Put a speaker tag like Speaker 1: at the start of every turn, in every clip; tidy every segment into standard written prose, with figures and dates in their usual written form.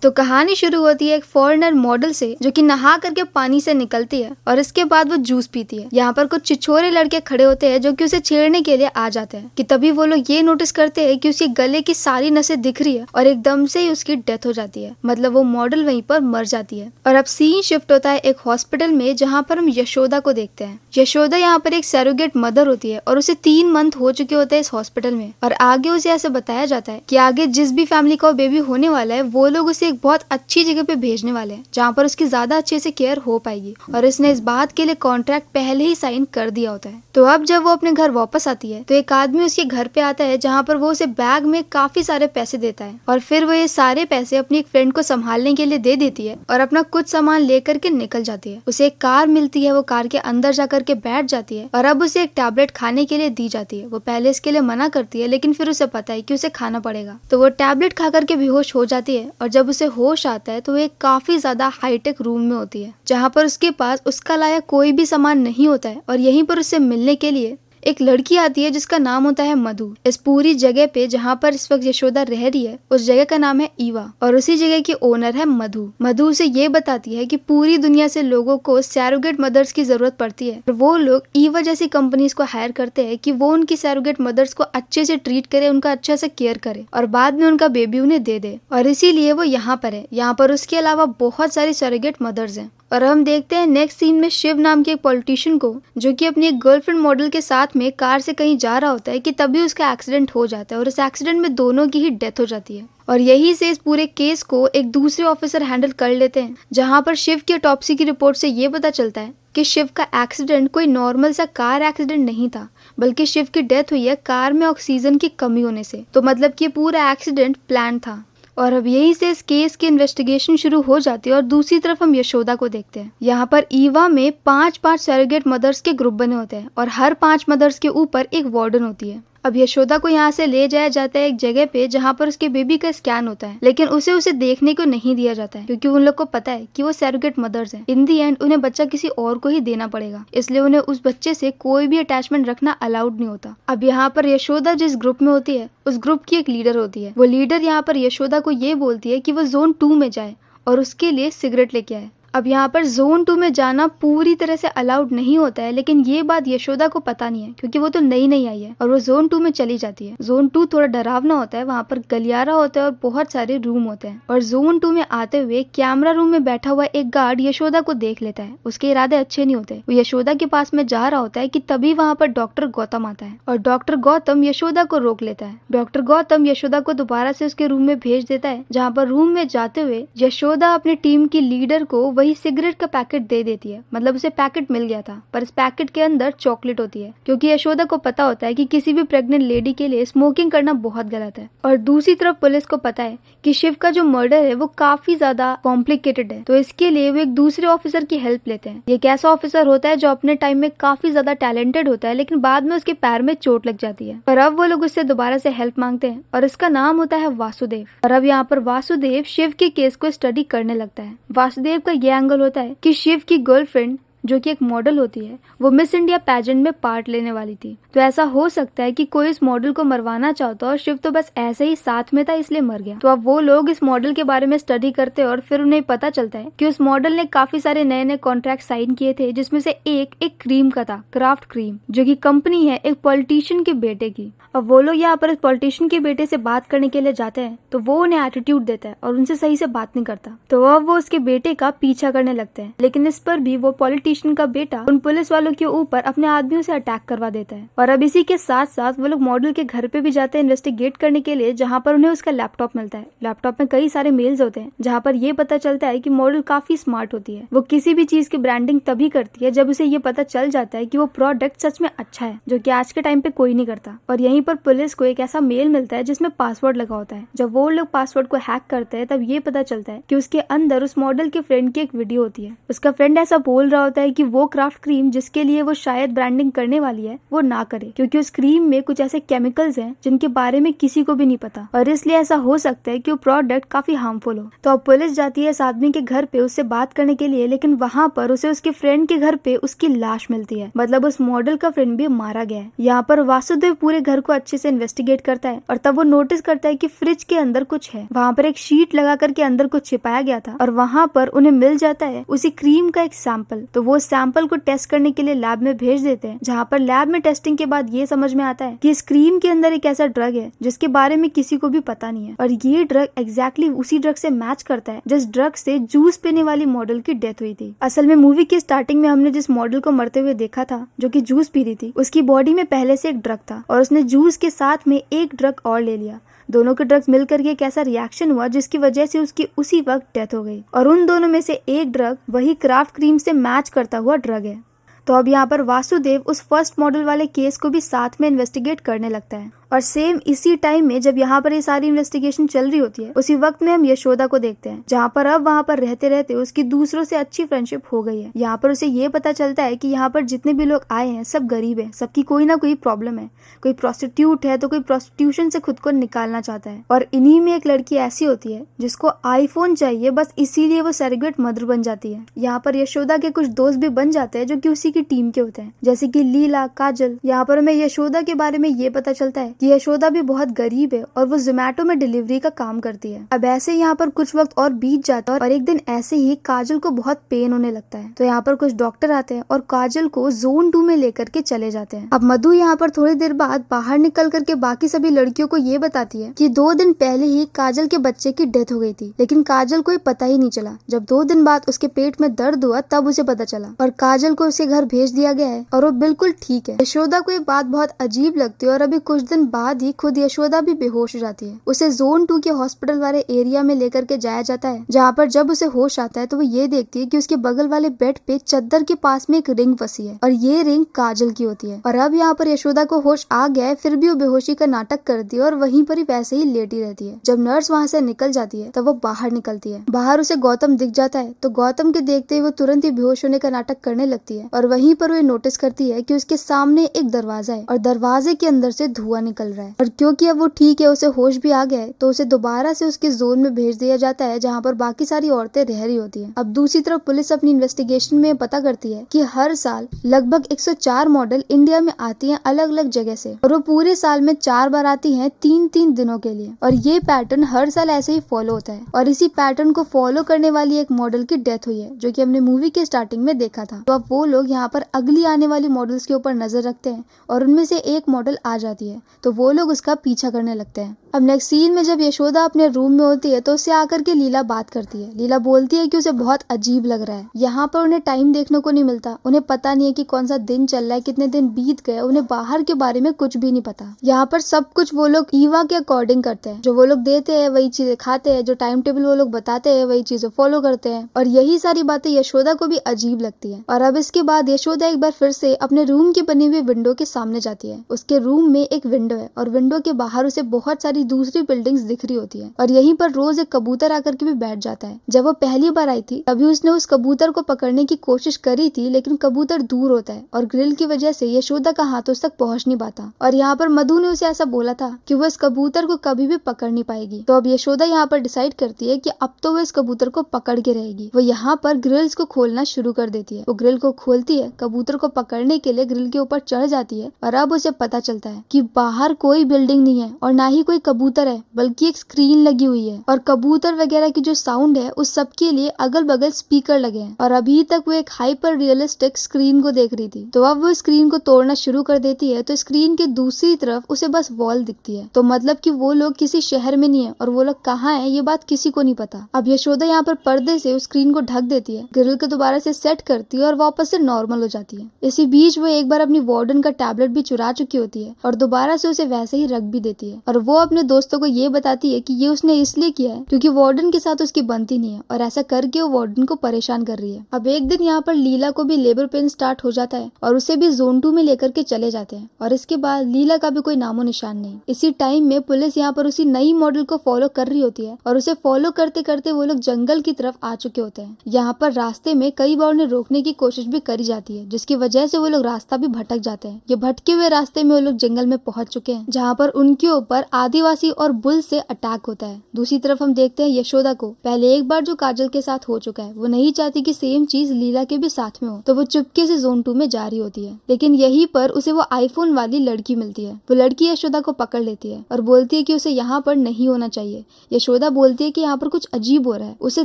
Speaker 1: तो कहानी शुरू होती है एक फॉरेनर मॉडल से जो कि नहा करके पानी से निकलती है और इसके बाद वो जूस पीती है। यहाँ पर कुछ छिछोरे लड़के खड़े होते हैं जो कि उसे छेड़ने के लिए आ जाते हैं कि तभी वो लोग ये नोटिस करते हैं कि उसके गले की सारी नसें दिख रही है और एकदम से ही उसकी डेथ हो जाती है, मतलब वो मॉडल वहीं पर मर जाती है। और अब सीन शिफ्ट होता है एक हॉस्पिटल में जहाँ पर हम यशोदा को देखते हैं। यशोदा यहाँ पर एक सरोगेट मदर होती है और उसे 3 मंथ हो चुके होते हैं इस हॉस्पिटल में। और आगे उसे ऐसे बताया जाता है कि आगे जिस भी फैमिली का बेबी होने वाला है वो लोग उसे एक बहुत अच्छी जगह पे भेजने वाले हैं जहाँ पर उसकी ज्यादा अच्छे से केयर हो पाएगी और इसने इस बात के लिए कॉन्ट्रैक्ट पहले ही साइन कर दिया होता है। तो अब जब वो अपने घर वापस आती है तो एक आदमी उसके घर पे आता है जहाँ पर वो उसे बैग में काफी सारे पैसे देता है और फिर वो ये सारे पैसे अपनी एक फ्रेंड को संभालने के लिए दे देती है और अपना कुछ सामान लेकर के निकल जाती है। उसे एक कार मिलती है, वो कार के अंदर जाकर के बैठ जाती है और अब उसे एक टैबलेट खाने के लिए दी जाती है। वो पहले इसके लिए मना करती है लेकिन फिर उसे पता है कि उसे खाना पड़ेगा, तो वो टैबलेट खा करके बेहोश हो जाती है। और जब उसे होश आता है तो वो एक काफी ज्यादा हाईटेक रूम में होती है जहाँ पर उसके पास उसका लायक कोई भी सामान नहीं होता है और यहीं पर उससे मिलने के लिए एक लड़की आती है जिसका नाम होता है मधु। इस पूरी जगह पे जहाँ पर इस वक्त यशोदा रह रही है उस जगह का नाम है ईवा और उसी जगह की ओनर है मधु। मधु उसे ये बताती है कि पूरी दुनिया से लोगों को सैरोगेट मदर्स की जरूरत पड़ती है और वो लोग ईवा जैसी कंपनीज को हायर करते हैं कि वो उनकी सैरोगेट मदर्स को अच्छे से ट्रीट करे, उनका अच्छा से केयर करे और बाद में उनका बेबी उन्हें दे दे। और इसीलिए वो यहाँ पर है। यहाँ पर उसके अलावा बहुत सारी सैरोगेट मदर्स हैं। और हम देखते हैं नेक्स्ट सीन में शिव नाम के एक पॉलिटिशियन को जो कि अपनी एक गर्लफ्रेंड मॉडल के साथ में कार से कहीं जा रहा होता है कि तभी उसका एक्सीडेंट हो जाता है और उस एक्सीडेंट में दोनों की ही डेथ हो जाती है। और यही से इस पूरे केस को एक दूसरे ऑफिसर हैंडल कर लेते हैं जहां पर शिव की ऑटोप्सी की रिपोर्ट से ये पता चलता है कि शिव का एक्सीडेंट कोई नॉर्मल सा कार एक्सीडेंट नहीं था बल्कि शिव की डेथ हुई है कार में ऑक्सीजन की कमी होने से। तो मतलब कि पूरा एक्सीडेंट प्लान था। और अब यही से इस केस की इन्वेस्टिगेशन शुरू हो जाती है और दूसरी तरफ हम यशोदा को देखते हैं। यहाँ पर ईवा में 5-5 सैरोगेट मदर्स के ग्रुप बने होते हैं और हर 5 मदर्स के ऊपर एक वार्डन होती है। अब यशोदा को यहाँ से ले जाया जाता है एक जगह पे जहाँ पर उसके बेबी का स्कैन होता है, लेकिन उसे देखने को नहीं दिया जाता है क्योंकि उन लोग को पता है कि वो सैरोगेट मदर्स हैं। इन दी एंड उन्हें बच्चा किसी और को ही देना पड़ेगा, इसलिए उन्हें उस बच्चे से कोई भी अटैचमेंट रखना अलाउड नहीं होता। अब यहाँ पर यशोदा जिस ग्रुप में होती है उस ग्रुप की एक लीडर होती है। वो लीडर यहाँ पर यशोदा को ये बोलती है कि वो जोन 2 में जाए और उसके लिए सिगरेट लेके आए। अब यहाँ पर जोन 2 में जाना पूरी तरह से अलाउड नहीं होता है, लेकिन ये बात यशोदा को पता नहीं है क्योंकि वो तो नई आई है और वो जोन 2 में चली जाती है। जोन 2 थोड़ा डरावना होता है, वहाँ पर गलियारा होता है और बहुत सारे रूम होते हैं। और जोन 2 में आते हुए कैमरा रूम में बैठा हुआ एक गार्ड यशोदा को देख लेता है। उसके इरादे अच्छे नहीं होते। वो यशोदा के पास में जा रहा होता है कि तभी वहाँ पर डॉक्टर गौतम आता है और डॉक्टर गौतम यशोदा को रोक लेता है। डॉक्टर गौतम यशोदा को दोबारा से उसके रूम में भेज देता है जहाँ पर रूम में जाते हुए यशोदा अपनी टीम की लीडर को वही सिगरेट का पैकेट दे देती है। मतलब उसे पैकेट मिल गया था पर इस पैकेट के अंदर चॉकलेट होती है क्योंकि यशोदा को पता होता है कि किसी भी प्रेग्नेंट लेडी के लिए स्मोकिंग करना बहुत गलत है। और दूसरी तरफ पुलिस को पता है कि शिव का जो मर्डर है वो काफी ज्यादा कॉम्प्लिकेटेड है, तो इसके लिए वो एक दूसरे ऑफिसर की हेल्प लेते हैं। ये एक ऐसा ऑफिसर होता है जो अपने टाइम में काफी ज्यादा टैलेंटेड होता है लेकिन बाद में उसके पैर में चोट लग जाती है। पर अब वो लोग उससे दोबारा से हेल्प मांगते हैं और इसका नाम होता है वासुदेव। और अब यहाँ पर वासुदेव शिव के केस को स्टडी करने लगता है। वासुदेव का ये एंगल होता है कि शिव की गर्लफ्रेंड जो कि एक मॉडल होती है वो मिस इंडिया पैजेंट में पार्ट लेने वाली थी, तो ऐसा हो सकता है कि कोई इस मॉडल को मरवाना चाहता और शिव तो बस ऐसे ही साथ में था इसलिए मर गया। तो अब वो लोग इस मॉडल के बारे में स्टडी करते हैं और फिर उन्हें पता चलता है कि उस मॉडल ने काफी सारे नए कॉन्ट्रैक्ट साइन किए थे जिसमें से एक क्रीम का था, क्राफ्ट क्रीम, जो की कंपनी है एक पॉलिटिशियन के बेटे की। अब वो लोग यहाँ पर इस पॉलिटिशियन के बेटे से बात करने के लिए जाते हैं तो वो उन्हें एटीट्यूड देता है और उनसे सही से बात नहीं करता, तो अब वो उसके बेटे का पीछा करने लगते हैं। लेकिन इस पर भी वो पॉलिटिशियन का बेटा उन पुलिस वालों के ऊपर अपने आदमियों से अटैक करवा देता है। और अब इसी के साथ साथ वो लोग मॉडल के घर पे भी जाते हैं इन्वेस्टिगेट करने के लिए जहाँ पर उन्हें उसका लैपटॉप मिलता है। लैपटॉप में कई सारे मेल्स होते हैं जहाँ पर ये पता चलता है कि मॉडल काफी स्मार्ट होती है। वो किसी भी चीज की ब्रांडिंग तभी करती है जब उसे ये पता चल जाता है कि वो प्रोडक्ट सच में अच्छा है, जो कि आज के टाइम पे कोई नहीं करता। और यहीं पर पुलिस को एक ऐसा मेल मिलता है जिसमें पासवर्ड लगा होता है। जब वो लोग पासवर्ड को हैक करते हैं तब ये पता चलता है कि उसके अंदर उस मॉडल के फ्रेंड की एक वीडियो होती है। उसका फ्रेंड ऐसा बोल रहा होता है है कि वो क्राफ्ट क्रीम जिसके लिए वो शायद ब्रांडिंग करने वाली है वो ना करे, क्योंकि उस क्रीम में कुछ ऐसे केमिकल्स हैं जिनके बारे में किसी को भी नहीं पता और इसलिए ऐसा हो सकता है कि वो प्रोडक्ट काफी हार्मफुल हो। तो अब पुलिस जाती है इस आदमी के घर पे उससे बात करने के लिए, लेकिन वहाँ पर उसे उसके फ्रेंड के घर पे उसकी लाश मिलती है, मतलब उस मॉडल का फ्रेंड भी मारा गया है। यहाँ पर वासुदेव पूरे घर को अच्छे से इन्वेस्टिगेट करता है और तब वो नोटिस करता है कि फ्रिज के अंदर कुछ है। वहाँ पर एक शीट लगा करके अंदर कुछ छिपाया गया था और वहाँ पर उन्हें मिल जाता है उसी क्रीम का एक सैंपल। तो वो सैंपल को टेस्ट करने के लिए लैब में भेज देते हैं, जहाँ पर लैब में टेस्टिंग के बाद ये समझ में आता है कि इस क्रीम के अंदर एक ऐसा ड्रग है जिसके बारे में किसी को भी पता नहीं है और ये ड्रग एग्जैक्टली उसी ड्रग से मैच करता है जिस ड्रग से जूस पीने वाली मॉडल की डेथ हुई थी। असल में मूवी की स्टार्टिंग में हमने जिस मॉडल को मरते हुए देखा था जो कि जूस पी रही थी, उसकी बॉडी में पहले से एक ड्रग था और उसने जूस के साथ में एक ड्रग और ले लिया। दोनों के ड्रग्स मिलकर के एक ऐसा रिएक्शन हुआ जिसकी वजह से उसकी उसी वक्त डेथ हो गई और उन दोनों में से एक ड्रग वही क्राफ्ट क्रीम से मैच करता हुआ ड्रग है। तो अब यहाँ पर वासुदेव उस फर्स्ट मॉडल वाले केस को भी साथ में इन्वेस्टिगेट करने लगता है और सेम इसी टाइम में जब यहाँ पर ये सारी इन्वेस्टिगेशन चल रही होती है उसी वक्त में हम यशोदा को देखते हैं, जहाँ पर अब वहाँ पर रहते रहते उसकी दूसरों से अच्छी फ्रेंडशिप हो गई है। यहाँ पर उसे ये पता चलता है कि यहाँ पर जितने भी लोग आए हैं सब गरीब हैं, सबकी कोई ना कोई प्रॉब्लम है। कोई प्रोस्टिट्यूट है तो कोई प्रोस्टिट्यूशन से खुद को निकालना चाहता है और इन्हीं में एक लड़की ऐसी होती है जिसको आईफोन चाहिए, बस इसीलिए वो सरेगेट मदर बन जाती है। यहाँ पर यशोदा के कुछ दोस्त भी बन जाते हैं जो कि उसी की टीम के होते हैं, जैसे कि लीला, काजल। यहाँ पर हमें यशोदा के बारे में ये पता चलता है कि यशोदा भी बहुत गरीब है और वो जोमेटो में डिलीवरी का काम करती है। अब ऐसे यहाँ पर कुछ वक्त और बीत जाता है और एक दिन ऐसे ही काजल को बहुत पेन होने लगता है। तो यहाँ पर कुछ डॉक्टर आते हैं और काजल को जोन 2 में लेकर के चले जाते हैं। अब मधु यहाँ पर थोड़ी देर बाद बाहर निकल करके बाकी सभी लड़कियों को ये बताती है कि 2 दिन पहले ही काजल के बच्चे की डेथ हो गई थी, लेकिन काजल को ये पता ही नहीं चला। जब 2 दिन बाद उसके पेट में दर्द हुआ तब उसे पता चला और काजल को उसे घर भेज दिया गया है और वो बिल्कुल ठीक है। यशोदा को ये बात बहुत अजीब लगती है और अभी कुछ दिन बाद ही खुद यशोदा भी बेहोश हो जाती है। उसे जोन 2 के हॉस्पिटल वाले एरिया में लेकर के जाया जाता है, जहाँ पर जब उसे होश आता है तो वो ये देखती है कि उसके बगल वाले बेड पे चद्दर के पास में एक रिंग फंसी है और ये रिंग काजल की होती है। और अब यहाँ पर यशोदा को होश आ गया है, फिर भी वो बेहोशी का नाटक करती है और वहीं पर ही वैसे ही लेटी रहती है। जब नर्स वहाँ से निकल जाती है तब वो बाहर निकलती है। बाहर उसे गौतम दिख जाता है तो गौतम के देखते ही वो तुरंत ही बेहोश होने का नाटक करने लगती है और वहीं पर वो नोटिस करती है कि उसके सामने एक दरवाजा है और दरवाजे के अंदर से धुआं निकल रहा है। और क्योंकि अब वो ठीक है, उसे होश भी आ गया है, तो उसे दोबारा से उसके जोन में भेज दिया जाता है जहाँ पर बाकी सारी औरतें रह रही होती हैं। अब दूसरी तरफ पुलिस अपनी इन्वेस्टिगेशन में पता करती है कि हर साल लगभग 104 मॉडल इंडिया में आती हैं अलग अलग जगह से और वो पूरे साल में 4 बार आती हैं 3-3 दिनों के लिए और ये पैटर्न हर साल ऐसे ही फॉलो होता है। और इसी पैटर्न को फॉलो करने वाली एक मॉडल की डेथ हुई है जो कि हमने मूवी के स्टार्टिंग में देखा था। तो अब वो लोग यहाँ पर अगली आने वाली मॉडल्स के ऊपर नजर रखते हैं और उनमें से एक मॉडल आ जाती है तो वो लोग उसका पीछा करने लगते हैं। अब नेक्स्ट सीन में जब यशोदा अपने रूम में होती है तो उससे आकर के लीला बात करती है। लीला बोलती है कि उसे बहुत अजीब लग रहा है, यहाँ पर उन्हें टाइम देखने को नहीं मिलता, उन्हें पता नहीं है कि कौन सा दिन चल रहा है, कितने दिन बीत गए, उन्हें बाहर के बारे में कुछ भी नहीं पता। यहाँ पर सब कुछ वो लोग ईवा के अकॉर्डिंग करते हैं, जो वो लोग देते हैं वही चीजें खाते हैं, जो टाइम टेबल वो लोग बताते हैं वही चीजें फॉलो करते हैं और यही सारी बातें यशोदा को भी अजीब लगती है। और अब इसके बाद यशोदा एक बार फिर से अपने रूम की बनी हुई विंडो के सामने जाती है। उसके रूम में एक विंडो है और विंडो के बाहर उसे बहुत सारी दूसरी बिल्डिंग्स दिख रही होती है और यहीं पर रोज एक कबूतर आकर के भी बैठ जाता है। जब वो पहली बार आई थी तभी उसने उस कबूतर को पकड़ने की कोशिश करी थी, लेकिन कबूतर दूर होता है और ग्रिल की वजह से यशोदा का हाथ उस तक पहुंच नहीं पाता। और यहाँ पर मधु ने उसे ऐसा बोला था कि वो इस कबूतर को कभी भी पकड़ नहीं पाएगी। तो अब यशोदा यहाँ पर डिसाइड करती है कि अब तो वो इस कबूतर को पकड़ के रहेगी। वो यहाँ पर ग्रिल्स को खोलना शुरू कर देती है। वो ग्रिल को खोलती है, कबूतर को पकड़ने के लिए ग्रिल के ऊपर चढ़ जाती है और अब उसे पता चलता है कि बाहर कोई बिल्डिंग नहीं है और ना ही कोई कबूतर है, बल्कि एक स्क्रीन लगी हुई है और कबूतर वगैरह की जो साउंड है उस सब के लिए अगल बगल स्पीकर लगे हैं और अभी तक वो एक हाइपर रियलिस्टिक स्क्रीन को देख रही थी। तो अब वो स्क्रीन को तोड़ना शुरू कर देती है तो स्क्रीन के दूसरी तरफ उसे बस वॉल दिखती है। तो मतलब कि वो लोग किसी शहर में नहीं है और वो लोग कहाँ है ये बात किसी को नहीं पता। अब यशोदा यहाँ पर पर्दे से उस स्क्रीन को ढक देती है, ग्रिल को दोबारा से सेट करती है और वापस से नॉर्मल हो जाती है। इसी बीच वो एक बार अपनी वार्डन का टैबलेट भी चुरा चुकी होती है और दोबारा से उसे वैसे ही रख भी देती है और वो अपने दोस्तों को ये बताती है कि ये उसने इसलिए किया है क्योंकि वार्डन के साथ उसकी बनती नहीं है और ऐसा करके वो वार्डन को परेशान कर रही है। अब एक दिन यहाँ पर लीला को भी लेबर पेन स्टार्ट हो जाता है और उसे भी जोन 2 में लेकर के चले जाते हैं और इसके बाद लीला का भी कोई नामो निशान नहीं। इसी टाइम में पुलिस यहाँ पर उसी नई मॉडल को फॉलो कर रही होती है और उसे फॉलो करते करते वो लोग जंगल की तरफ आ चुके होते हैं। यहाँ पर रास्ते में कई बार उन्हें रोकने की कोशिश भी करी जाती है जिसकी वजह से वो लोग रास्ता भी भटक जाते हैं। ये भटके हुए रास्ते में वो लोग जंगल में पहुंच चुके हैं जहाँ पर उनके ऊपर आदिवासी और बुल से अटैक होता है। दूसरी तरफ हम देखते हैं यशोदा को। पहले एक बार जो काजल के साथ हो चुका है वो नहीं चाहती कि सेम चीज लीला के भी साथ में हो, तो वो चुपके से जोन 2 में जा रही होती है। लेकिन यहीं पर उसे वो आईफोन वाली लड़की मिलती है। वो लड़की यशोदा को पकड़ लेती है और बोलती है कि उसे यहाँ पर नहीं होना चाहिए। यशोदा बोलती है कि यहाँ पर कुछ अजीब हो रहा है, उसे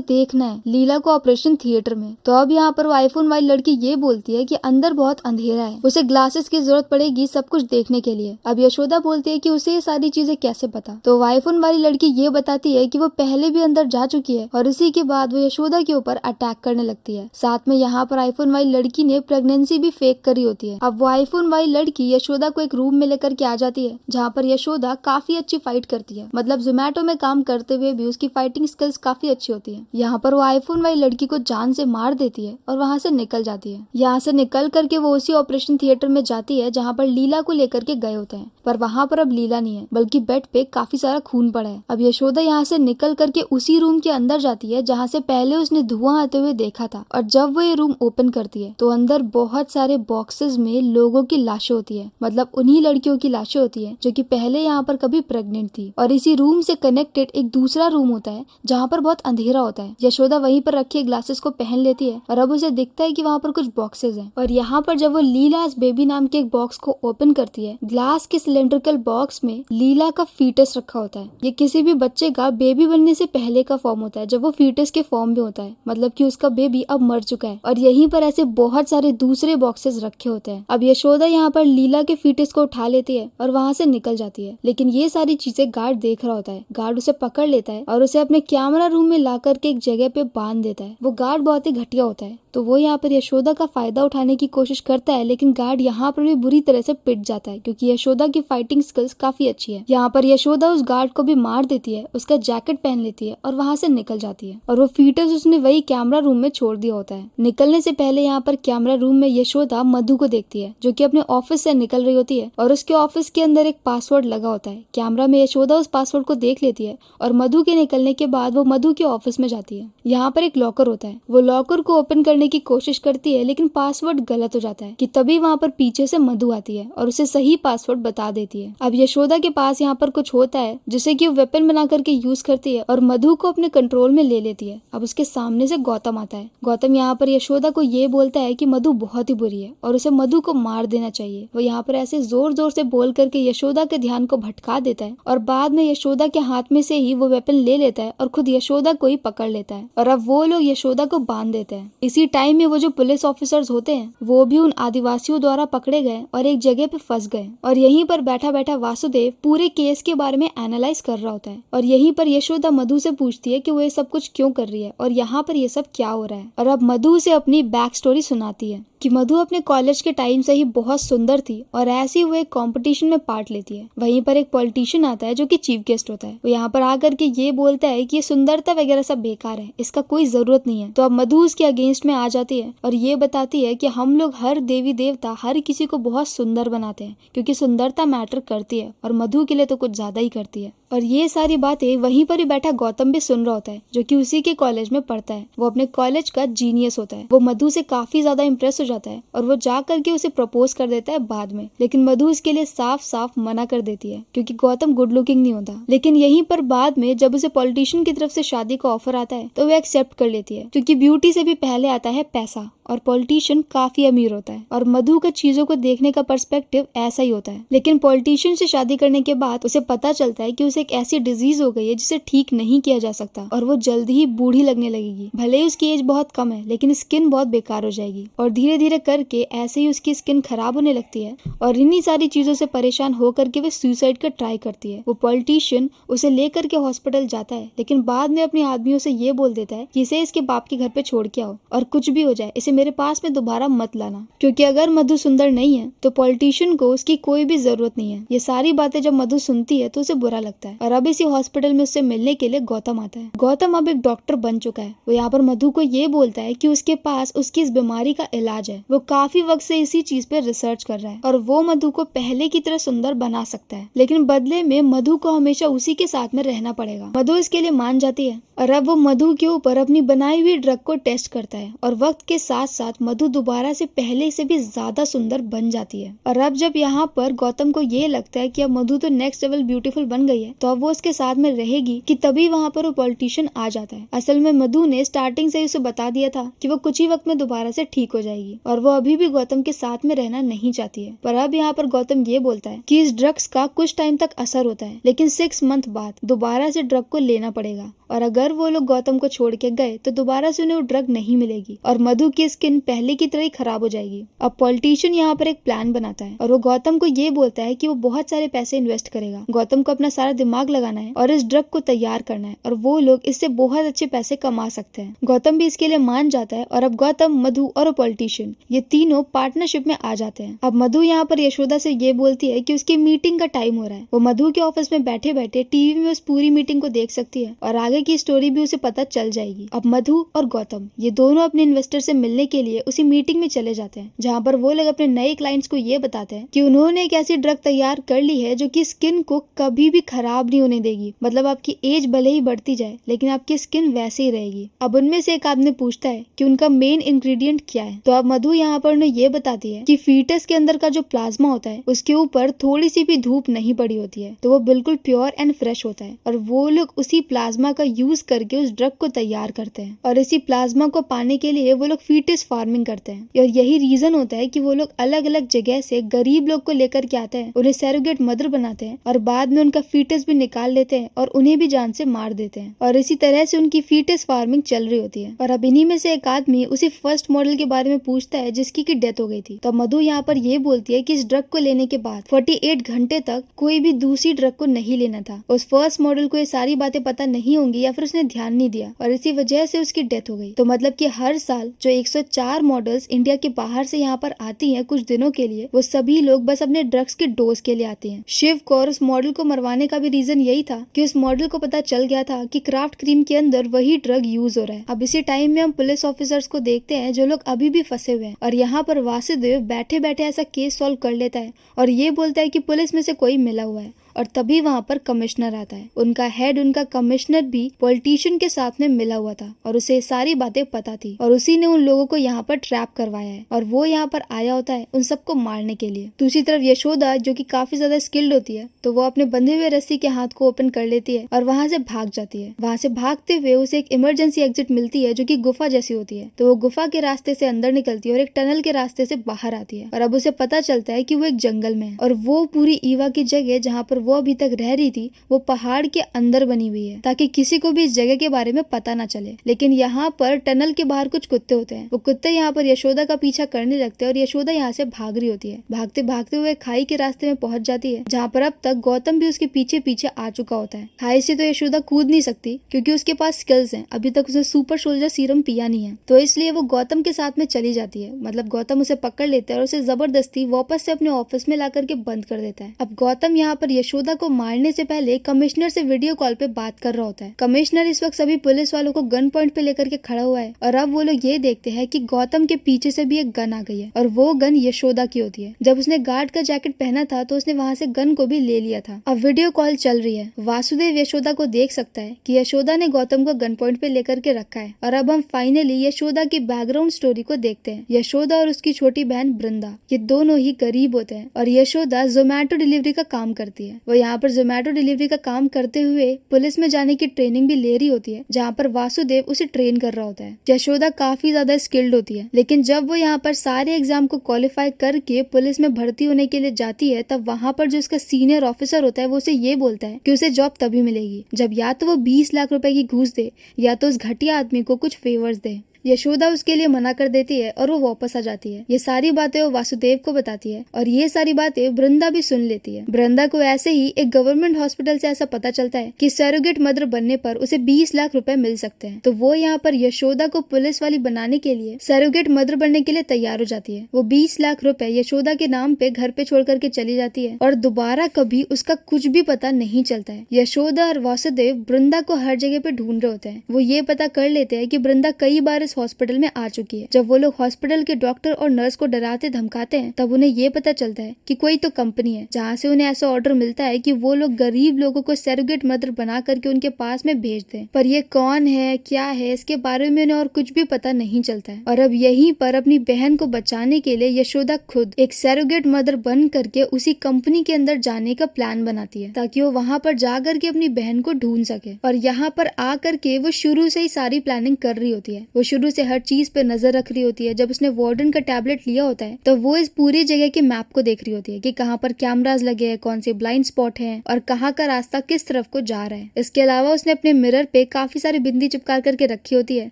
Speaker 1: देखना है लीला को ऑपरेशन थिएटर में। तो अब यहाँ पर वो आईफोन वाली लड़की ये बोलती है कि अंदर बहुत अंधेरा है, उसे ग्लासेस की जरूरत पड़ेगी सब कुछ देखने के लिए। अब यशोदा बोलती है कि उसे ये सारी चीजें कैसे पता। तो आईफोन वाली लड़की ये बताती है कि वो पहले भी अंदर जा चुकी है और इसी के बाद वो यशोदा के ऊपर अटैक करने लगती है। साथ में यहाँ पर आईफोन वाली लड़की ने प्रेगनेंसी भी फेक करी होती है। अब वो आईफोन वाली लड़की यशोदा को एक रूम में लेकर के आ जाती है जहाँ पर यशोदा काफी अच्छी फाइट करती है। मतलब जोमेटो में काम करते हुए भी उसकी फाइटिंग स्किल्स काफी अच्छी होती है। यहाँ पर वो आईफोन वाली लड़की को जान से मार देती है और वहाँ से निकल जाती है। यहाँ से निकल करके वो उसी ऑपरेशन थिएटर में जाती है जहाँ पर लीला को लेकर के गए होते हैं, पर वहाँ पर अब लीला नहीं है बल्कि बेड पे काफी सारा खून पड़ा है। अब यशोदा यहाँ से निकल करके उसी रूम के अंदर जाती है जहाँ से पहले उसने धुआं आते हुए देखा था और जब वो ये रूम ओपन करती है तो अंदर बहुत सारे बॉक्सेस में लोगों की लाशें होती है। मतलब उन्हीं लड़कियों की लाशें होती है जो कि पहले यहाँ पर कभी प्रेग्नेंट थी। और इसी रूम से कनेक्टेड एक दूसरा रूम होता है जहाँ पर बहुत अंधेरा होता है। यशोदा वहीं पर रखे ग्लासेस को पहन लेती है और अब उसे दिखता है कि वहाँ पर कुछ बॉक्सेस हैं। और यहाँ पर जब वो लीलास बेबी नाम के एक बॉक्स को ओपन करती है, ग्लास के सिलेंड्रिकल बॉक्स में लीला का फीटस रखा होता है। ये किसी भी बच्चे का बेबी बनने से पहले का फॉर्म होता है जब वो फीटस के फॉर्म में होता है, मतलब कि उसका बेबी अब मर चुका है। और यहीं पर ऐसे बहुत सारे दूसरे बॉक्सेस रखे होते हैं। अब यशोदा यहाँ पर लीला के फीटस को उठा लेती है और वहाँ से निकल जाती है। लेकिन ये सारी चीजें गार्ड देख रहा होता है। गार्ड उसे पकड़ लेता है और उसे अपने कैमरा रूम में ला करके एक जगह पे बांध देता है। वो गार्ड बहुत ही घटिया होता है तो वो यहाँ पर यशोदा का फायदा उठाने की कोशिश करता है, लेकिन गार्ड यहाँ पर भी बुरी तरह से पिट जाता है क्योंकि यशोदा की फाइटिंग स्किल्स काफी अच्छी है। यहाँ पर यशोदा उस गार्ड को भी मार देती है, उसका जैकेट पहन लेती है और वहाँ से निकल जाती है। और वो फीटस उसने वही कैमरा रूम में छोड़ दिया होता है। निकलने से पहले यहाँ पर कैमरा रूम में यशोदा मधु को देखती है जो कि अपने ऑफिस से निकल रही होती है और उसके ऑफिस के अंदर एक पासवर्ड लगा होता है। कैमरा में यशोदा उस पासवर्ड को देख लेती है और मधु के निकलने के बाद वो मधु के ऑफिस में जाती है। यहाँ पर एक लॉकर होता है। वो लॉकर को ओपन करने की कोशिश करती है लेकिन पासवर्ड गलत हो जाता है कि तभी वहाँ पर पीछे से मधु आती है और उसे सही पासवर्ड बता देती है। अब यशोदा के पास यहाँ पर कुछ होता है जिसे कि वो वेपन बना करके यूज करती है और मधु को अपने कंट्रोल में ले लेती है। अब उसके सामने से गौतम आता है। गौतम यहाँ पर यशोदा को ये बोलता है कि मधु बहुत ही बुरी है और उसे मधु को मार देना चाहिए। वो यहाँ पर ऐसे जोर जोर से बोल करके यशोदा के ध्यान को भटका देता है और बाद में यशोदा के हाथ में से ही वो वेपन ले लेता है और खुद यशोदा को ही पकड़ लेता है और अब वो लोग यशोदा को बांध देते हैं। इसी टाइम में वो जो पुलिस ऑफिसर्स होते हैं वो भी उन आदिवासियों द्वारा पकड़े गए और एक जगह पे फंस गए और यहीं पर बैठा बैठा वासुदेव पूरे केस के बारे में एनालाइज कर रहा होता है। और यहीं पर यशोदा मधु से पूछती है कि वो ये सब कुछ क्यों कर रही है और यहाँ पर ये सब क्या हो रहा है। और अब मधु से अपनी बैक स्टोरी सुनाती है कि मधु अपने कॉलेज के टाइम से ही बहुत सुंदर थी और ऐसी वो एक कंपटीशन में पार्ट लेती है। वहीं पर एक पॉलिटिशियन आता है जो कि चीफ गेस्ट होता है। वो यहाँ पर आकर के ये बोलता है कि ये सुंदरता वगैरह सब बेकार है, इसका कोई जरूरत नहीं है। तो अब मधु उसके अगेंस्ट में आ जाती है और ये बताती है कि हम लोग हर देवी देवता हर किसी को बहुत सुंदर बनाते हैं क्योंकि सुंदरता मैटर करती है और मधु के लिए तो कुछ ज्यादा ही करती है। और ये सारी बातें वहीं पर ही बैठा गौतम भी सुन रहा होता है जो कि उसी के कॉलेज में पढ़ता है। वो अपने कॉलेज का जीनियस होता है। वो मधु से काफी ज्यादा इम्प्रेस हो जाता है और वो जा करके उसे प्रपोज कर देता है बाद में, लेकिन मधु उसके लिए साफ साफ मना कर देती है क्योंकि गौतम गुड लुकिंग नहीं होता। लेकिन यहीं पर बाद में जब उसे पॉलिटिशियन की तरफ से शादी का ऑफर आता है तो वो एक्सेप्ट कर लेती है क्योंकि ब्यूटी से भी पहले आता है पैसा और पॉलिटिशियन काफी अमीर होता है और मधु का चीजों को देखने का पर्सपेक्टिव ऐसा ही होता है। लेकिन पॉलिटिशियन से शादी करने के बाद उसे पता चलता है कि उसे से एक ऐसी डिजीज हो गई है जिसे ठीक नहीं किया जा सकता और वो जल्दी ही बूढ़ी लगने लगेगी। भले ही उसकी एज बहुत कम है लेकिन स्किन बहुत बेकार हो जाएगी और धीरे धीरे करके ऐसे ही उसकी स्किन खराब होने लगती है और इन्हीं सारी चीजों से परेशान होकर के वे सुसाइड का ट्राई करती है। वो पॉलिटिशियन उसे लेकर के हॉस्पिटल जाता है लेकिन बाद में अपने आदमियों से ये बोल देता है कि इसे इसके बाप के घर पे छोड़ के आओ और कुछ भी हो जाए इसे मेरे पास में दोबारा मत लाना, क्योंकि अगर मधु सुंदर नहीं है तो पॉलिटिशियन को उसकी कोई भी जरूरत नहीं है। ये सारी बातें जब मधु सुनती है तो उसे बुरा लगता है और अब इसी हॉस्पिटल में उससे मिलने के लिए गौतम आता है। गौतम अब एक डॉक्टर बन चुका है। वो यहाँ पर मधु को ये बोलता है कि उसके पास उसकी इस बीमारी का इलाज है। वो काफी वक्त से इसी चीज पे रिसर्च कर रहा है और वो मधु को पहले की तरह सुंदर बना सकता है, लेकिन बदले में मधु को हमेशा उसी के साथ में रहना पड़ेगा। मधु इसके लिए मान जाती है और अब वो मधु के ऊपर अपनी बनाई हुई ड्रग को टेस्ट करता है और वक्त के साथ साथ मधु दोबारा से पहले से भी ज्यादा सुंदर बन जाती है। और अब जब यहाँ पर गौतम को ये लगता है कि अब मधु तो नेक्स्ट लेवल ब्यूटीफुल बन गई है तो अब वो उसके साथ में रहेगी कि तभी वहाँ पर वो पॉलिटिशियन आ जाता है। असल में मधु ने स्टार्टिंग से ही उसे बता दिया था कि वो कुछ ही वक्त में दोबारा से ठीक हो जाएगी और वो अभी भी गौतम के साथ में रहना नहीं चाहती है। पर अब यहाँ पर गौतम ये बोलता है कि इस ड्रग्स का कुछ टाइम तक असर होता है लेकिन 6 मंथ बाद दोबारा से ड्रग को लेना पड़ेगा और अगर वो लोग गौतम को छोड़ के गए तो दोबारा से उन्हें वो ड्रग नहीं मिलेगी और मधु की स्किन पहले की तरह ही खराब हो जाएगी। अब पॉलिटिशियन यहाँ पर एक प्लान बनाता है और वो गौतम को ये बोलता है कि वो बहुत सारे पैसे इन्वेस्ट करेगा। गौतम को अपना सारा दिमाग लगाना है और इस ड्रग को तैयार करना है और वो लोग इससे बहुत अच्छे पैसे कमा सकते हैं। गौतम भी इसके लिए मान जाता है और अब गौतम, मधु और पॉलिटिशियन ये तीनों पार्टनरशिप में आ जाते हैं। अब मधु यहाँ पर यशोदा से ये बोलती है कि उसकी मीटिंग का टाइम हो रहा है। वो मधु के ऑफिस में बैठे बैठे टीवी में उस पूरी मीटिंग को देख सकती है और आगे की स्टोरी भी उसे पता चल जाएगी। अब मधु और गौतम ये दोनों अपने इन्वेस्टर से मिलने के लिए उसी मीटिंग में चले जाते हैं जहाँ पर वो लोग अपने नए क्लाइंट्स को ये बताते हैं कि उन्होंने एक ऐसी ड्रग तैयार कर ली है जो कि स्किन को कभी भी खराब नहीं होने देगी। मतलब आपकी एज भले ही बढ़ती जाए लेकिन आपकी स्किन वैसे ही रहेगी। अब उनमें से एक आदमी पूछता है कि उनका मेन इंग्रेडिएंट क्या है तो अब मधु यहाँ पर उन्हें ये बताती है कि फीटस के अंदर का जो प्लाज्मा होता है उसके ऊपर थोड़ी सी भी धूप नहीं पड़ी होती है तो वो बिल्कुल प्योर एंड फ्रेश होता है और वो लोग उसी प्लाज्मा का यूज करके उस ड्रग को तैयार करते हैं और इसी प्लाज्मा को पाने के लिए वो लोग फीटस फार्मिंग करते हैं और यही रीजन होता है कि वो लोग अलग अलग जगह से गरीब लोग को लेकर के आते हैं, उन्हें सैरोगेट मदर बनाते हैं और बाद में उनका फीटस भी निकाल लेते हैं और उन्हें भी जान से मार देते हैं और इसी तरह से उनकी फीटस फार्मिंग चल रही होती है। और अब इन्हीं में से एक आदमी उसी फर्स्ट मॉडल के बारे में पूछता है जिसकी की डेथ हो गई थी। तो मधु यहाँ पर ये बोलती है कि इस ड्रग को लेने के बाद 48 घंटे तक कोई भी दूसरी ड्रग को नहीं लेना था। उस फर्स्ट मॉडल को ये सारी बातें पता नहीं होंगी या फिर उसने ध्यान नहीं दिया और इसी वजह से उसकी डेथ हो गई। तो मतलब कि हर साल जो 104 मॉडल्स इंडिया के बाहर से यहाँ पर आती हैं कुछ दिनों के लिए, वो सभी लोग बस अपने ड्रग्स के डोज के लिए आते हैं। शिव को और उस मॉडल को मरवाने का भी रीजन यही था कि उस मॉडल को पता चल गया था कि क्राफ्ट क्रीम के अंदर वही ड्रग यूज हो रहा है। अब इसी टाइम में हम पुलिस ऑफिसर्स को देखते हैं जो लोग अभी भी फंसे हुए हैं और यहाँ पर वासुदेव बैठे बैठे ऐसा केस सॉल्व कर लेता है और ये बोलता है कि पुलिस में से कोई मिला हुआ है और तभी वहाँ पर कमिश्नर आता है। उनका हेड, उनका कमिश्नर भी पॉलिटिशियन के साथ में मिला हुआ था और उसे सारी बातें पता थी और उसी ने उन लोगों को यहाँ पर ट्रैप करवाया है और वो यहाँ पर आया होता है उन सबको मारने के लिए। दूसरी तरफ यशोदा जो कि काफी ज्यादा स्किल्ड होती है तो वो अपने बंधे हुए रस्सी के हाथ को ओपन कर लेती है और वहाँ से भाग जाती है। वहाँ से भागते हुए उसे एक इमरजेंसी एग्जिट मिलती है जो कि गुफा जैसी होती है। तो वो गुफा के रास्ते से अंदर निकलती है और एक टनल के रास्ते से बाहर आती है और अब उसे पता चलता है कि वो एक जंगल में है और वो पूरी ईवा की जगह जहाँ पर वो अभी तक रह रही थी वो पहाड़ के अंदर बनी हुई है ताकि किसी को भी इस जगह के बारे में पता ना चले। लेकिन यहाँ पर टनल के बाहर कुछ कुत्ते होते हैं। वो कुत्ते यहाँ पर यशोदा का पीछा करने लगते हैं और यशोदा यहाँ से भाग रही होती है। भागते भागते हुए खाई के रास्ते में पहुंच जाती है जहाँ पर अब तक गौतम भी उसके पीछे पीछे आ चुका होता है। खाई से तो यशोदा कूद नहीं सकती क्योंकि उसके पास स्किल्स हैं, अभी तक उसने सुपर सोल्जर सीरम पिया नहीं है, तो इसलिए वो गौतम के साथ में चली जाती है। मतलब गौतम उसे पकड़ लेता है और उसे जबरदस्ती वापस से अपने ऑफिस में ला करके बंद कर देता है। अब गौतम यहाँ पर यशोदा को मारने से पहले कमिश्नर से वीडियो कॉल पे बात कर रहा होता है। कमिश्नर इस वक्त सभी पुलिस वालों को गन पॉइंट पे लेकर के खड़ा हुआ है और अब वो लोग ये देखते हैं कि गौतम के पीछे से भी एक गन आ गई है और वो गन यशोदा की होती है। जब उसने गार्ड का जैकेट पहना था तो उसने वहाँ से गन को भी ले लिया था। अब वीडियो कॉल चल रही है। वासुदेव यशोदा को देख सकता है कि यशोदा ने गौतम को गन पॉइंट पे लेकर के रखा है और अब हम फाइनली यशोदा की बैकग्राउंड स्टोरी को देखते हैं। यशोदा और उसकी छोटी बहन वृंदा ये दोनों ही गरीब होते हैं और यशोदा जोमेटो डिलीवरी का काम करती है है। वो यहाँ पर जोमेटो डिलीवरी का काम करते हुए पुलिस में जाने की ट्रेनिंग भी ले रही होती है, जहाँ पर वासुदेव उसे ट्रेन कर रहा होता है। यशोदा काफी ज्यादा स्किल्ड होती है, लेकिन जब वो यहाँ पर सारे एग्जाम को क्वालिफाई करके पुलिस में भर्ती होने के लिए जाती है, तब वहाँ पर जो उसका सीनियर ऑफिसर होता है वो उसे ये बोलता है कि उसे जॉब तभी मिलेगी जब या तो वो 20 लाख रुपए की घूस दे या तो उस घटिया आदमी को कुछ फेवर्स दे। यशोदा उसके लिए मना कर देती है और वो वापस आ जाती है। ये सारी बातें वो वासुदेव को बताती है और ये सारी बातें वृंदा भी सुन लेती है। वृंदा को ऐसे ही एक गवर्नमेंट हॉस्पिटल से ऐसा पता चलता है कि सरोगेट मदर बनने पर उसे 20 लाख रुपए मिल सकते हैं, तो वो यहाँ पर यशोदा को पुलिस वाली बनाने के लिए सरोगेट मदर बनने के लिए तैयार हो जाती है। वो 20 लाख रुपए यशोदा के नाम पे घर पे छोड़ करके चली जाती है और दोबारा कभी उसका कुछ भी पता नहीं चलता है। यशोदा और वासुदेव वृंदा को हर जगह पे ढूंढ रहे होते हैं। वो ये पता कर लेते हैं कि वृंदा कई बार इस हॉस्पिटल में आ चुकी है। जब वो लोग हॉस्पिटल के डॉक्टर और नर्स को डराते धमकाते हैं, तब उन्हें ये पता चलता है कि कोई तो कंपनी है जहाँ से उन्हें ऐसा ऑर्डर मिलता है कि वो लोग गरीब लोगों को सरोगेट मदर बना करके उनके पास में भेज दें। पर ये कौन है, क्या है, इसके बारे में उन्हें और कुछ भी पता नहीं चलता है। और अब यहीं पर अपनी बहन को बचाने के लिए यशोदा खुद एक सरोगेट मदर बन करके उसी कंपनी के अंदर जाने का प्लान बनाती है, ताकि वो वहाँ पर जा करके अपनी बहन को ढूंढ सके। और यहाँ पर आ करके वो शुरू से ही सारी प्लानिंग कर रही होती है। वो शुरू से हर चीज पे नजर रख रही होती है। जब उसने वार्डन का टैबलेट लिया होता है, तो वो इस पूरी जगह के मैप को देख रही होती है कि कहाँ पर कैमरास लगे हैं, कौन से ब्लाइंड स्पॉट हैं और कहाँ का रास्ता किस तरफ को जा रहा है। इसके अलावा उसने अपने मिरर पे काफी सारी बिंदी चिपका करके रखी होती है,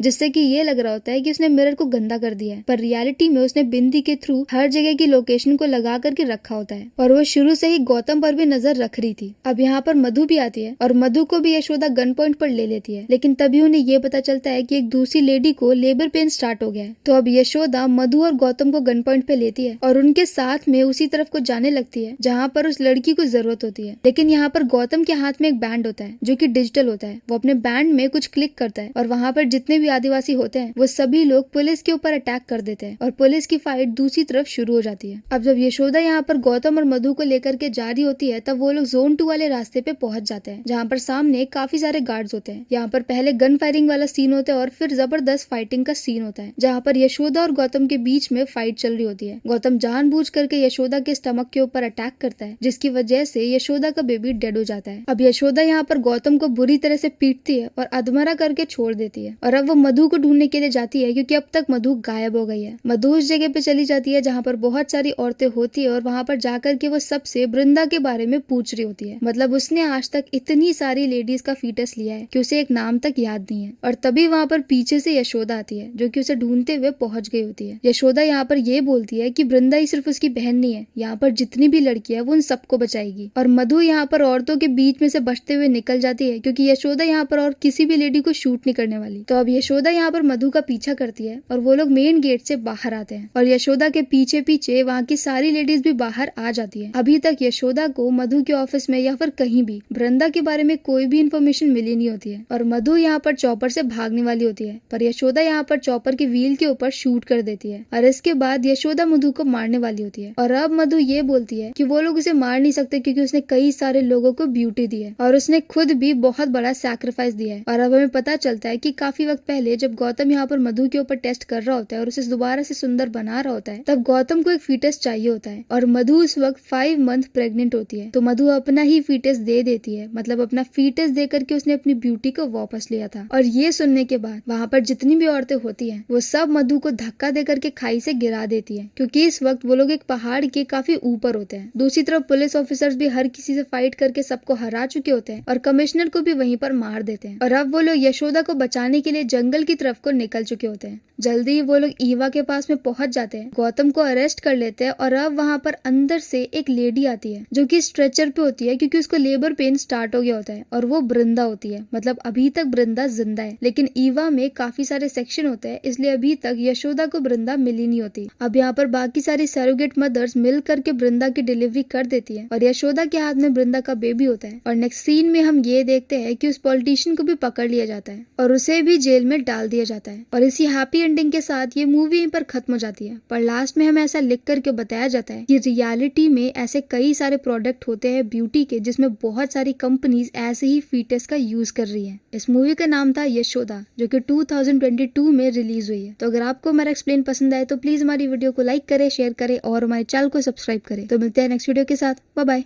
Speaker 1: जिससे कि ये लग रहा होता है कि उसने मिरर को गंदा कर दिया है, पर रियलिटी में उसने बिंदी के थ्रू हर जगह की लोकेशन को लगा करके रखा होता है। और वो शुरू से ही गौतम पर भी नजर रख रही थी। अब यहाँ पर मधु भी आती है और मधु को भी यशोदा गन पॉइंट पर ले लेती है, लेकिन तभी उन्हें ये पता चलता है कि एक दूसरी लेडी को लेबर पेन स्टार्ट हो गया है। तो अब यशोदा मधु और गौतम को गन पॉइंट पे लेती है और उनके साथ में उसी तरफ को जाने लगती है जहाँ पर उस लड़की को जरूरत होती है। लेकिन यहाँ पर गौतम के हाथ में एक बैंड होता है जो कि डिजिटल होता है। वो अपने बैंड में कुछ क्लिक करता है और वहाँ पर जितने भी आदिवासी होते हैं वो सभी लोग पुलिस के ऊपर अटैक कर देते हैं और पुलिस की फाइट दूसरी तरफ शुरू हो जाती है। अब जब यशोदा यहाँ पर गौतम और मधु को लेकर के जा रही होती है, तब वो लोग जोन 2 वाले रास्ते पे पहुंच जाते हैं, जहाँ पर सामने काफी सारे गार्ड्स होते हैं। यहाँ पर पहले गन फायरिंग वाला सीन होता है और फिर जबरदस्त फाइटिंग का सीन होता है, जहाँ पर यशोदा और गौतम के बीच में फाइट चल रही होती है। गौतम जानबूझ करके यशोदा के स्टमक के ऊपर अटैक करता है, जिसकी वजह से यशोदा का बेबी डेड हो जाता है। अब यशोदा यहाँ पर गौतम को बुरी तरह से पीटती है और अधमरा करके छोड़ देती है और अब वो मधु को ढूंढने के लिए जाती है, क्योंकि अब तक मधु गायब हो गई है। मधु उस जगह पे चली जाती है जहाँ पर बहुत सारी औरतें होती है और वहाँ पर जाकर के वो सबसे वृंदा के बारे में पूछ रही होती है। मतलब उसने आज तक इतनी सारी लेडीज का फीटस लिया है कि उसे एक नाम तक याद नहीं है। और तभी वहाँ पर पीछे से यशोदा आती है, जो कि उसे ढूंढते हुए पहुंच गई होती है। यशोदा यहाँ पर ये बोलती है कि वृंदा ही सिर्फ उसकी बहन नहीं है, यहाँ पर जितनी भी लड़कियां है वो उन सबको बचाएगी। और मधु यहाँ पर औरतों के बीच में से बचते हुए निकल जाती है, क्योंकि यशोदा यहाँ पर और किसी भी लेडी को शूट नहीं करने वाली। तो अब यशोदा यहाँ पर मधु का पीछा करती है और वो लोग मेन गेट से बाहर आते हैं और यशोदा के पीछे पीछे वहाँ की सारी लेडीज भी बाहर आ जाती है। अभी तक यशोदा को मधु के ऑफिस में या फिर कहीं भी वृंदा के बारे में कोई भी इन्फॉर्मेशन मिली नहीं होती है और मधु यहाँ पर चॉपर से भागने वाली होती है, पर यशोदा यहाँ पर चॉपर के व्हील के ऊपर शूट कर देती है और इसके बाद यशोदा मधु को मारने वाली होती है। और अब मधु ये बोलती है कि वो लोग उसे मार नहीं सकते, क्योंकि उसने कई सारे लोगों को ब्यूटी दी है और उसने खुद भी बहुत बड़ा सैक्रिफाइस दिया है। और अब हमें पता चलता है कि काफी वक्त पहले जब गौतम यहाँ पर मधु के ऊपर टेस्ट कर रहा होता है और उसे दोबारा से सुंदर बना रहा होता है, तब गौतम को एक फीटस चाहिए होता है और मधु उस वक्त 5 मंथ प्रेग्नेंट होती है। तो मधु अपना ही फीटस दे देती है, मतलब अपना फीटस दे करके उसने अपनी ब्यूटी को वापस लिया था। और ये सुनने के बाद वहाँ पर जितनी भी औरतें होती हैं वो सब मधु को धक्का दे करके खाई से गिरा देती है, क्योंकि इस वक्त वो लोग एक पहाड़ के काफी ऊपर होते हैं। दूसरी तरफ पुलिस ऑफिसर्स भी हर किसी से फाइट करके सबको हरा चुके होते हैं और कमिश्नर को भी वहीं पर मार देते हैं। और अब वो लोग यशोदा को बचाने के लिए जंगल की तरफ को निकल चुके होते हैं। जल्दी ही वो लोग ईवा के पास में पहुंच जाते हैं, गौतम को अरेस्ट कर लेते हैं और अब वहाँ पर अंदर से एक लेडी आती है जो कि स्ट्रेचर पे होती है, क्योंकि उसको लेबर पेन स्टार्ट हो गया होता है और वो वृंदा होती है। मतलब अभी तक वृंदा जिंदा है, लेकिन ईवा में काफी सारे सेक्शन होते हैं, इसलिए अभी तक यशोदा को वृंदा मिली नहीं होती। अब यहाँ पर बाकी सारी सरोगेट मदर्स मिल करके वृंदा की डिलीवरी कर देती है और यशोदा के हाथ में वृंदा का बेबी होता है। और नेक्स्ट सीन में हम ये देखते हैं कि उस पॉलिटिशियन को भी पकड़ लिया जाता है और उसे भी जेल में डाल दिया जाता है। और इसी हैप्पी एंडिंग के साथ ये मूवी यहीं पर खत्म हो जाती है। पर लास्ट में हमें ऐसा लिख करके बताया जाता है कि रियलिटी में ऐसे कई सारे प्रोडक्ट होते हैं ब्यूटी के, जिसमें बहुत सारी कंपनीज ऐसे ही फीटस का यूज कर रही है। इस मूवी का नाम था यशोदा, जो कि 2022 में रिलीज हुई है। तो अगर आपको हमारा एक्सप्लेन पसंद आए तो प्लीज हमारी वीडियो को लाइक करे, शेयर करे और हमारे चैनल को सब्सक्राइब करे। तो मिलते हैं नेक्स्ट वीडियो के साथ। Bye bye.